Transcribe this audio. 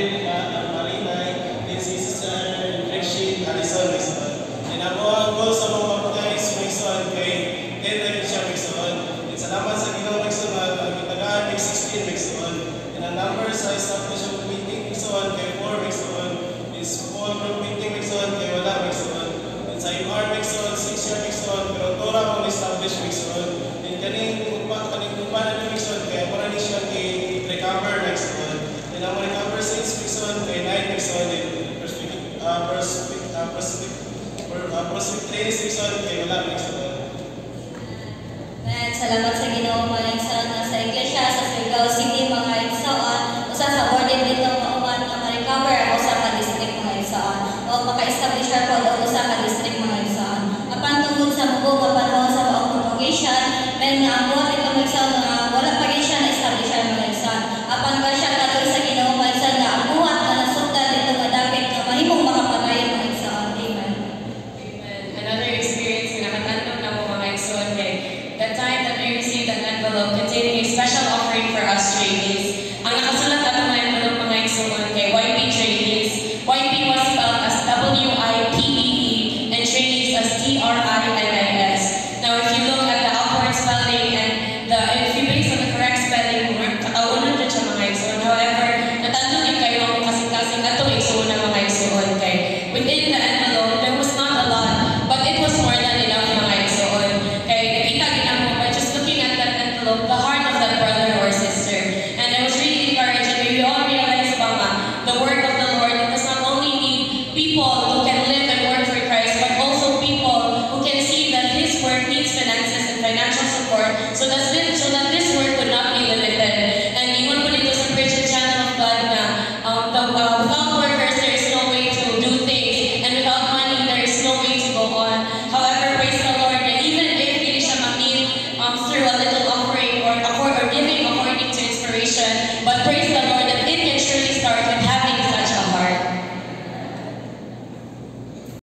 Arlene Marinay, then si Sister Rexie Alison Mixon. And ang mga goal sa mga baptize Mixon kay Ted siya Mixon. And salamat sa Ginoo Mixon na gitagaan 16 Mixon. And ang number sa establishment meeting Mixon kay 4 Mixon is 4 group meeting Mixon kay wala Mixon. And sa MR Mixon 6 siya Mixon pero tora kung establish Mixon. And kaning kumpanan ni Mixon kaya mura ni siya kay recover Mixon. And ang recover 6 Mixon kay 9 Mixon and prospect 3 Mixon kay wala Mixon. Salamat sa Ginoo mga igsoon sa iglesia sa Surigao City mga igsoon. Usa sa order dito mauman nga ma-recover ang usa ka district mga igsoon. O maka-establish po ang usa ka district mga igsoon. Apan tungod sa mubog nga panahon sa maong congregation, men nga ang buhat ito mga igsoon nga wala pa gyud siya na-establish mga igsoon. Apan ba siya katuloy sa Ginoo mga igsoon nga ang buhat nga nasugdan dito nga dapit nga mahimong makapagayon mga igsoon. Amen. Amen. Another experience nga nakatandog na mo mga igsoon kay that time that we received an envelope containing a special offering for us trainees. Ang nakasulat na mga envelope mga igsoon kay YP trainees. YP was spelled as W-I-P-E-E and trainees as T-R-I-N-I-S. Now if you look at the outward spelling and if you base on the correct spelling, kakaunan dyan siya mga igsoon. However, natandog din kayo ang kasing-kasing atong igsoon na mga igsoon kay within the envelope, there was not a lot, but it was more than enough mga igsoon. Kay nakita ginamo by just looking at that envelope, the heart of that brother or sister. And I was really encouraged and we all realized the work of the Lord. It does not only need people who can live and work for Christ, but also people who can see that His work needs finances and financial support so that